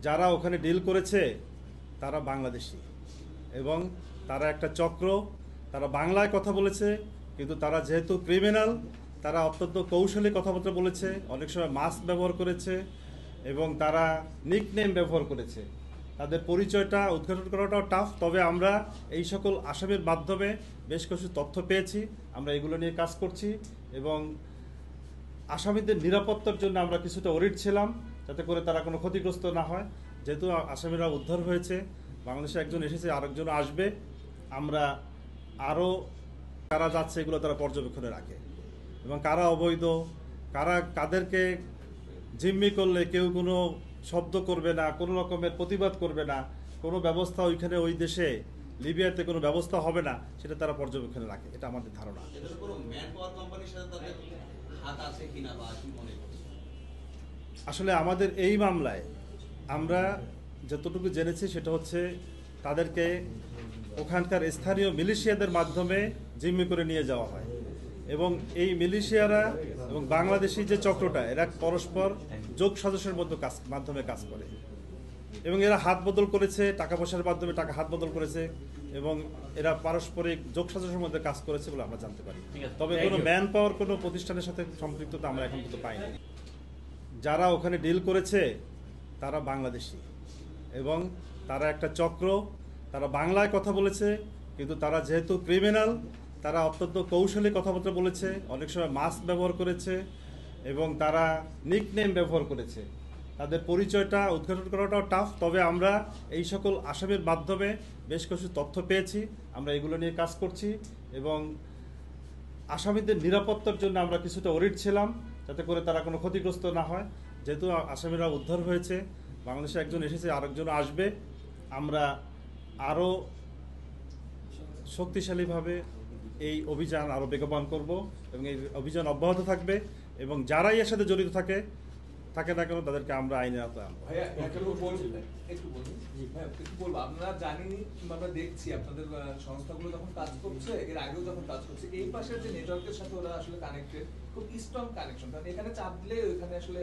যারা ওখানে ডিল করেছে তারা বাংলাদেশি এবং তারা একটা চক্র। তারা বাংলায় কথা বলেছে, কিন্তু তারা যেহেতু ক্রিমিনাল, তারা অত্যন্ত কৌশলী কথাবার্তা বলেছে, অনেক সময় মাস্ক ব্যবহার করেছে এবং তারা নিকনেম ব্যবহার করেছে। তাদের পরিচয়টা উদ্ঘাটন করাটাও টাফ, তবে আমরা এই সকল আসামির মাধ্যমে বেশ কিছু তথ্য পেয়েছি। আমরা এগুলো নিয়ে কাজ করছি এবং আসামিদের নিরাপত্তার জন্য আমরা কিছুটা ওরিড ছিলাম, যাতে করে তারা কোনো ক্ষতিগ্রস্ত না হয়। যেহেতু আসামিরা উদ্ধার হয়েছে, বাংলাদেশে একজন এসেছে, আরেকজন আসবে, আমরা আরও কারা যাচ্ছে এগুলো তারা পর্যবেক্ষণে রাখে এবং কারা অবৈধ, কাদেরকে জিম্মি করলে কেউ কোনো শব্দ করবে না, কোনো রকমের প্রতিবাদ করবে না, কোনো ব্যবস্থা ওইখানে ওই দেশে লিবিয়াতে কোনো ব্যবস্থা হবে না, সেটা তারা পর্যবেক্ষণে রাখে। এটা আমাদের ধারণা। আসলে আমাদের এই মামলায় আমরা যতটুকু জেনেছি সেটা হচ্ছে তাদেরকে ওখানকার স্থানীয় মিলিশিয়াদের মাধ্যমে জিম্মি করে নিয়ে যাওয়া হয় এবং এই মিলিশিয়ারা এবং বাংলাদেশি যে চক্রটা, এরা পরস্পর যোগ সাজসের মাধ্যমে কাজ করে এবং এরা হাত বদল করেছে, টাকা পয়সার মাধ্যমে হাত বদল করেছে এবং এরা পারস্পরিক যোগ সাজসের মধ্যে কাজ করেছে বলে আমরা জানতে পারি। তবে কোনো ম্যান পাওয়ার কোনো প্রতিষ্ঠানের সাথে সম্পৃক্ততা আমরা এখন পর্যন্ত পাইনি। যারা ওখানে ডিল করেছে তারা বাংলাদেশি এবং তারা একটা চক্র। তারা বাংলায় কথা বলেছে, কিন্তু তারা যেহেতু ক্রিমিনাল, তারা অত্যন্ত কৌশলী কথাবার্তা বলেছে, অনেক সময় মাস্ক ব্যবহার করেছে এবং তারা নিকনেম ব্যবহার করেছে। তাদের পরিচয়টা উদ্ঘাটন করাটাও টাফ, তবে আমরা এই সকল আসামির মাধ্যমে বেশ কিছু তথ্য পেয়েছি। আমরা এগুলো নিয়ে কাজ করছি এবং আসামিদের নিরাপত্তার জন্য আমরা কিছুটা ওরিড ছিলাম, যাতে করে তারা কোনো ক্ষতিগ্রস্ত না হয়। যেহেতু আসামিরা উদ্ধার হয়েছে, বাংলাদেশে একজন এসেছে, আরেকজন আসবে, আমরা আরও শক্তিশালীভাবে এই অভিযান আরও বেগবান করব এবং এই অভিযান অব্যাহত থাকবে এবং যারাই এর সাথে জড়িত থাকে না কেন তাদেরকে আমরা আইনের আওতায় আনবো। আপনারা জানেনই কিংবা আমরা দেখছি আপনাদের সংস্থাগুলো যখন কাজ করছে, এর আগেও যখন কাজ করছে, এই পাশের যে নেটওয়ার্কের সাথে ওরা আসলে কানেক্টেড, খুব স্ট্রং কানেকশন, কারণ এখানে চাপ দিলে ওইখানে আসলে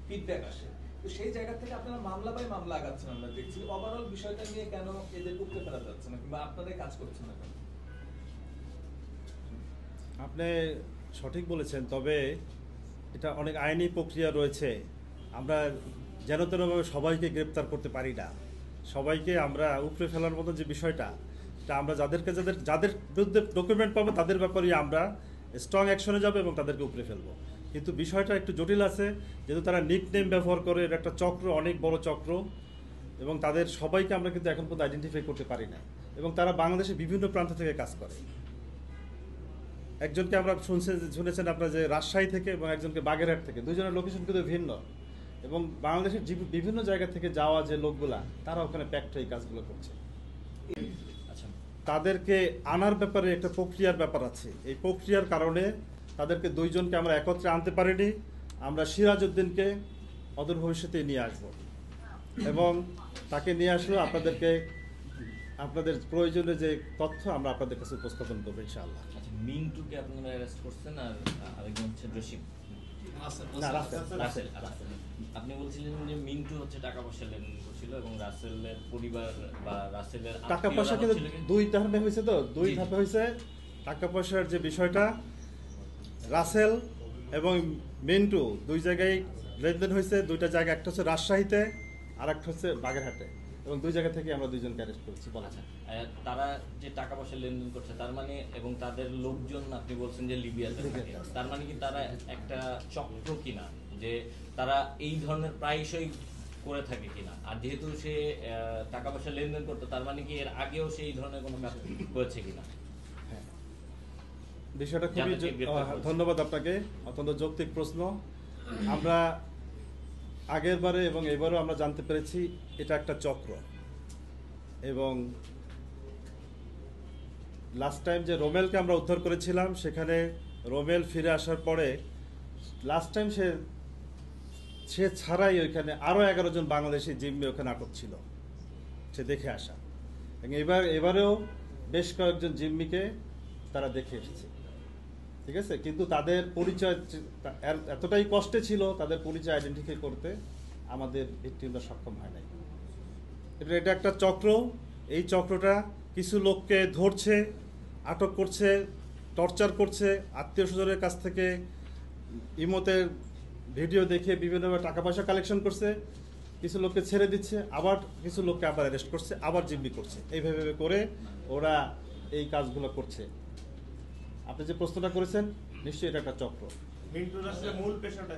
ফিডব্যাক আসে। তো সেই জায়গা থেকে আপনারা মামলা বাই মামলা আগাচ্ছেন, আমরা দেখছি। ওভারঅল বিষয়টা নিয়ে কেন এদের উপরে ফেলা যাচ্ছে না কিংবা আপনাদের কাজ করছেন না কেন? আপনি সঠিক বলেছেন, তবে এটা অনেক আইনি প্রক্রিয়া রয়েছে। আমরা যেন তেনভাবে সবাইকে গ্রেপ্তার করতে পারি না। সবাইকে আমরা উপরে ফেলার মতো যে বিষয়টা, এটা আমরা যাদের বিরুদ্ধে ডকুমেন্ট পাবো তাদের ব্যাপারে আমরা স্ট্রং অ্যাকশনে যাবো এবং তাদেরকে উপরে ফেলবো। কিন্তু বিষয়টা একটু জটিল আছে, যেহেতু তারা নিকনেম ব্যবহার করে, এটা একটা চক্র, অনেক বড় চক্র এবং তাদের সবাইকে আমরা কিন্তু এখন পর্যন্ত আইডেন্টিফাই করতে পারি না এবং তারা বাংলাদেশের বিভিন্ন প্রান্ত থেকে কাজ করে। একজনকে আমরা শুনেছেন আপনারা যে রাজশাহী থেকে এবং একজনকে বাগেরহাট থেকে, দুজনের লোকেশন কিন্তু ভিন্ন এবং বাংলাদেশের বিভিন্ন জায়গা থেকে যাওয়া যে লোকগুলা, তারা ওখানে প্যাক্ট এই কাজগুলো করছে। তাদেরকে আনার ব্যাপারে একটা প্রক্রিয়ার ব্যাপার আছে। এই প্রক্রিয়ার কারণে তাদেরকে দুইজনকে আমরা একত্রে আনতে পারিনি। আমরা সিরাজউদ্দিনকে অদূর ভবিষ্যতে নিয়ে আসব এবং তাকে নিয়ে আসলে আপনাদের প্রয়োজনীয় যে তথ্য আমরা আপনাদের কাছে উপস্থাপন করবো ইনশাআল্লাহ। মিন্টুকে আপনারা অ্যারেস্ট করছেন আর আরেকজন হচ্ছে জসিম, রাসেল। আপনি বলছিলেন যে মিন্টু হচ্ছে টাকা পয়সা লেনদেন করছিল এবং রাসেলের পরিবার বা রাসেলের টাকা পয়সা কিন্তু দুই ধাপে হয়েছে। দুই ধাপে হয়েছে টাকা পয়সার যে বিষয়টা। রাসেল এবং মিন্টু দুই জায়গায় লেনদেন হয়েছে, দুইটা জায়গা, একটা হচ্ছে রাজশাহীতে আর একটা হচ্ছে বাগেরহাটে এবং দুই জায়গা থেকে আমরা দুইজনকে অ্যারেস্ট করেছি। আচ্ছা, তারা যে টাকা পয়সা লেনদেন করছে তার মানে, এবং তাদের লোকজন আপনি বলছেন যে লিবিয়াতে থাকে, তার মানে কি তারা একটা চক্র কিনা, যে তারা এই ধরনের প্রায়শই করে থাকে কিনা? আর যেহেতু সে টাকা পয়সা লেনদেন করতো, তার মানে কি এর আগেও সেই ধরনের কোনো কাজ করেছে কিনা? হ্যাঁ, বিষয়টা খুবই ধন্যবাদ আপনাকে, অত্যন্ত যৌক্তিক প্রশ্ন। আমরা আগের বারে এবং এবারও আমরা জানতে পেরেছি এটা একটা চক্র এবং লাস্ট টাইম যে রোমেলকে আমরা উদ্ধার করেছিলাম, সেখানে রোমেল ফিরে আসার পরে লাস্ট টাইম সে ছাড়াই ওইখানে আরও 11 জন বাংলাদেশি জিম্মি ওখানে আটক ছিল, সে দেখে আসা। এবং এবারেও বেশ কয়েকজন জিম্মিকে তারা দেখে এসেছে, ঠিক আছে। কিন্তু তাদের পরিচয় এতটাই কষ্টে ছিল, তাদের পরিচয় আইডেন্টিফাই করতে আমাদের ভিক্টিমরা সক্ষম হয় নাই। এটা একটা চক্র। এই চক্রটা কিছু লোককে ধরছে, আটক করছে, টর্চার করছে, আত্মীয় স্বজনের কাছ থেকে ইমোতে ভিডিও দেখে বিভিন্নভাবে টাকা পয়সা কালেকশন করছে, কিছু লোককে ছেড়ে দিচ্ছে, আবার কিছু লোককে আবার অ্যারেস্ট করছে, আবার জিম্মি করছে। এইভাবে করে ওরা এই কাজগুলো করছে। আপনি যে প্রশ্নটা করেছেন, নিশ্চয়ই এটা একটা চক্র। মিন্টুর আসলে মূল পেশাটা